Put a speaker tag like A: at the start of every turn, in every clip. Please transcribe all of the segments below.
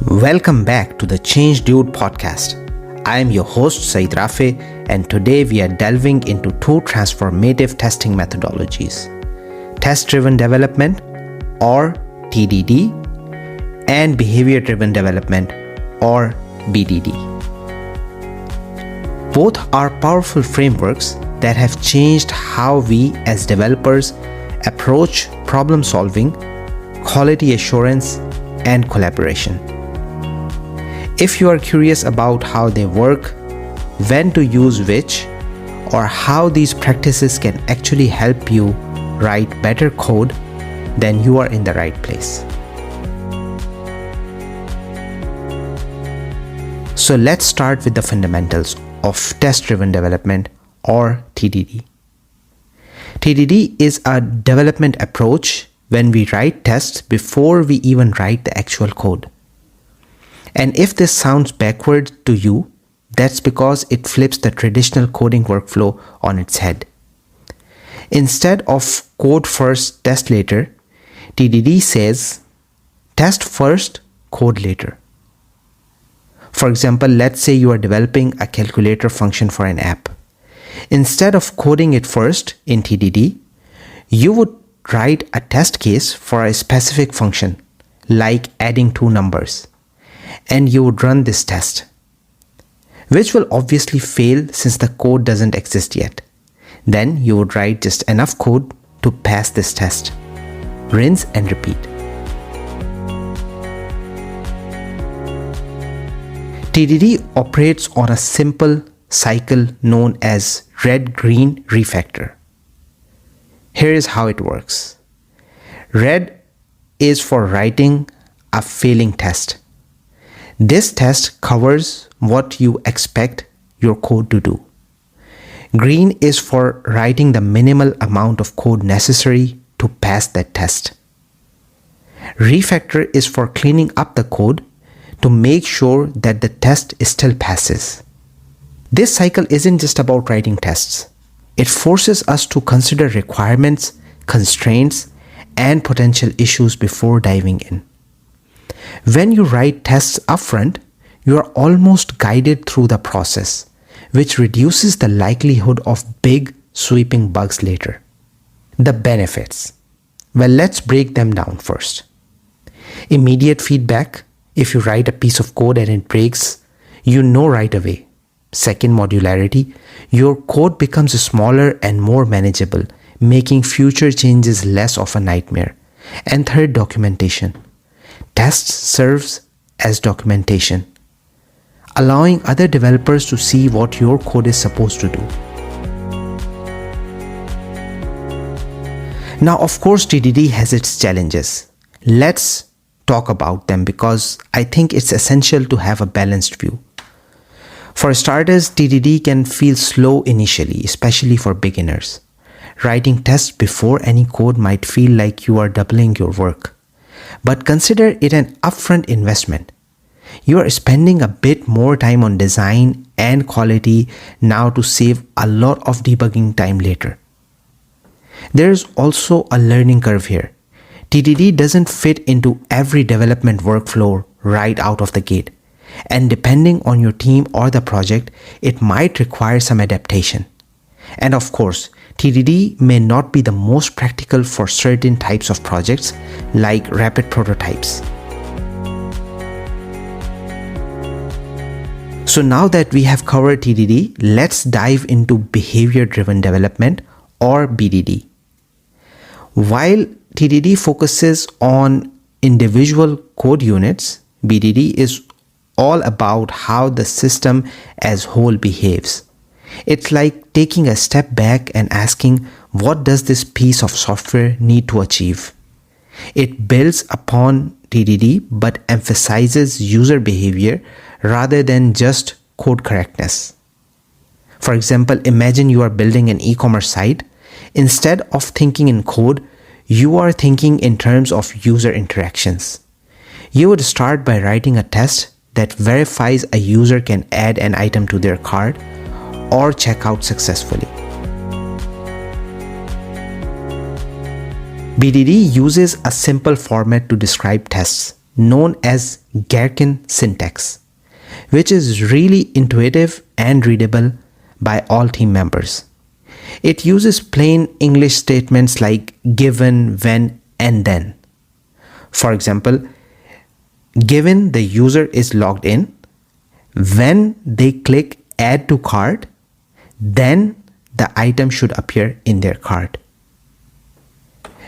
A: Welcome back to the Change Dude podcast. I am your host Saeed Rafe, and today we are delving into two transformative testing methodologies: test-driven development or TDD and behavior-driven development or BDD. Both are powerful frameworks that have changed how we as developers approach problem solving, quality assurance, and collaboration. If you are curious about how they work, when to use which, or how these practices can actually help you write better code, then you are in the right place. So let's start with the fundamentals of test-driven development or TDD. TDD is a development approach when we write tests before we even write the actual code. And if this sounds backward to you, that's because it flips the traditional coding workflow on its head. Instead of code first, test later, TDD says test first, code later. For example, let's say you are developing a calculator function for an app. Instead of coding it first in TDD, you would write a test case for a specific function, like adding two numbers, and you would run this test, which will obviously fail since the code doesn't exist yet. Then you would write just enough code to pass this test. Rinse and repeat. TDD operates on a simple cycle known as red-green refactor. Here is how it works. Red is for writing a failing test. This test covers what you expect your code to do. Green is for writing the minimal amount of code necessary to pass that test. Refactor is for cleaning up the code to make sure that the test still passes. This cycle isn't just about writing tests. It forces us to consider requirements, constraints, and potential issues before diving in. When you write tests upfront, you are almost guided through the process, which reduces the likelihood of big, sweeping bugs later. The benefits. Well, let's break them down first. Immediate feedback. If you write a piece of code and it breaks, you know right away. Second, modularity. Your code becomes smaller and more manageable, making future changes less of a nightmare. And third, documentation. Tests serves as documentation, allowing other developers to see what your code is supposed to do. Now, of course, TDD has its challenges. Let's talk about them because I think it's essential to have a balanced view. For starters, TDD can feel slow initially, especially for beginners. Writing tests before any code might feel like you are doubling your work. But consider it an upfront investment. You are spending a bit more time on design and quality now to save a lot of debugging time later. There is also a learning curve here. TDD doesn't fit into every development workflow right out of the gate. And depending on your team or the project, it might require some adaptation. And of course, TDD may not be the most practical for certain types of projects like rapid prototypes. So now that we have covered TDD, let's dive into behavior-driven development or BDD. While TDD focuses on individual code units, BDD is all about how the system as whole behaves. It's like taking a step back and asking, what does this piece of software need to achieve? It builds upon TDD but emphasizes user behavior rather than just code correctness. For example, imagine you are building an e-commerce site. Instead of thinking in code, you are thinking in terms of user interactions. You would start by writing a test that verifies a user can add an item to their cart or check out successfully. BDD uses a simple format to describe tests, known as Gherkin syntax, which is really intuitive and readable by all team members. It uses plain English statements like given, when, and then. For example, given the user is logged in, when they click add to cart, then the item should appear in their cart.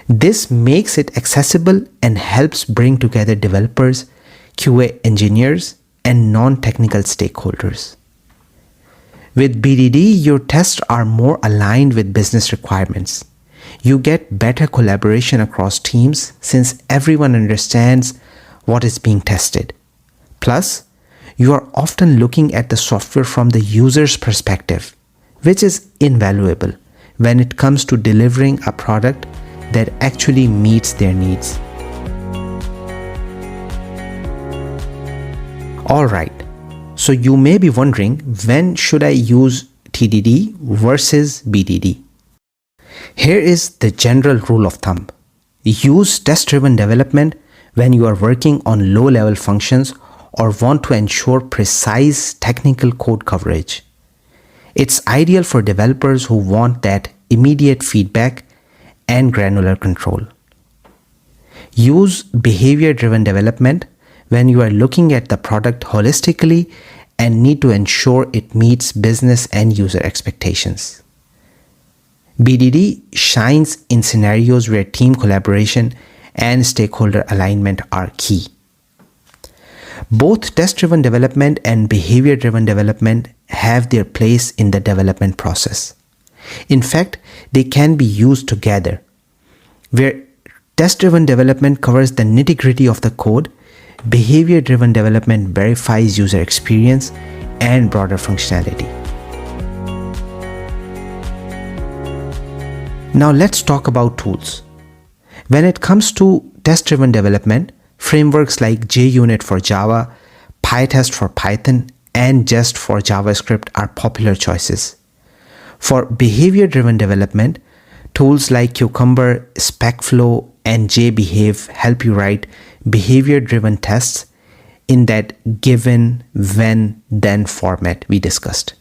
A: This makes it accessible and helps bring together developers, QA engineers, and non-technical stakeholders. With BDD, your tests are more aligned with business requirements. You get better collaboration across teams since everyone understands what is being tested. Plus, you are often looking at the software from the user's perspective, which is invaluable when it comes to delivering a product that actually meets their needs. Alright, so you may be wondering, when should I use TDD versus BDD? Here is the general rule of thumb. Use test-driven development when you are working on low-level functions or want to ensure precise technical code coverage. It's ideal for developers who want that immediate feedback and granular control. Use behavior-driven development when you are looking at the product holistically and need to ensure it meets business and user expectations. BDD shines in scenarios where team collaboration and stakeholder alignment are key. Both test-driven development and behavior-driven development have their place in the development process. In fact, they can be used together, where test-driven development covers the nitty-gritty of the code, behavior-driven development verifies user experience and broader functionality. Now let's talk about tools. When it comes to test-driven development, frameworks like JUnit for Java, PyTest for Python, and Jest for JavaScript are popular choices. For behavior-driven development, tools like Cucumber, SpecFlow, and JBehave help you write behavior-driven tests in that given, when, then format we discussed.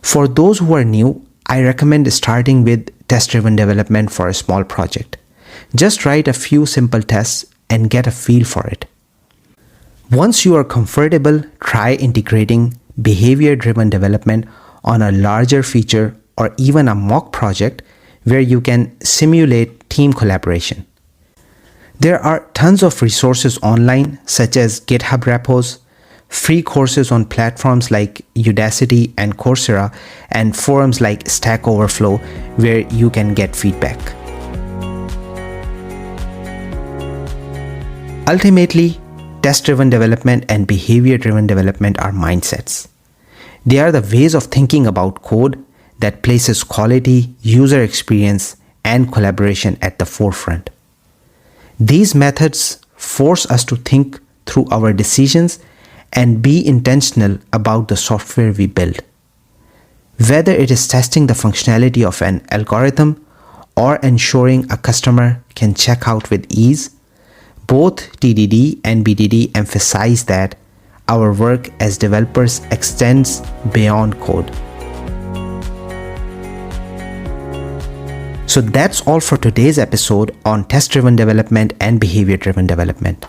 A: For those who are new, I recommend starting with test-driven development for a small project. Just write a few simple tests and get a feel for it. Once you are comfortable, try integrating behavior-driven development on a larger feature or even a mock project where you can simulate team collaboration. There are tons of resources online such as GitHub repos, free courses on platforms like Udacity and Coursera, and forums like Stack Overflow where you can get feedback. Ultimately, test-driven development and behavior-driven development are mindsets. They are the ways of thinking about code that places quality, user experience, and collaboration at the forefront. These methods force us to think through our decisions and be intentional about the software we build. Whether it is testing the functionality of an algorithm or ensuring a customer can check out with ease, both TDD and BDD emphasize that our work as developers extends beyond code. So that's all for today's episode on test-driven development and behavior-driven development.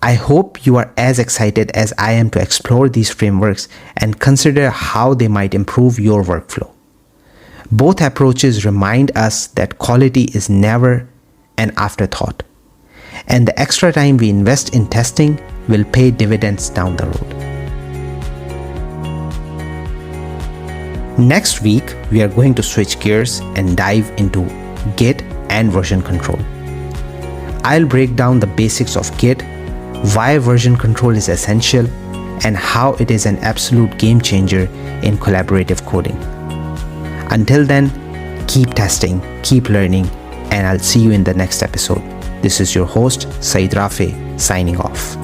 A: I hope you are as excited as I am to explore these frameworks and consider how they might improve your workflow. Both approaches remind us that quality is never an afterthought, and the extra time we invest in testing will pay dividends down the road. Next week, we are going to switch gears and dive into Git and version control. I'll break down the basics of Git, why version control is essential, and how it is an absolute game changer in collaborative coding. Until then, keep testing, keep learning, and I'll see you in the next episode. This is your host, Saeed Rafe, signing off.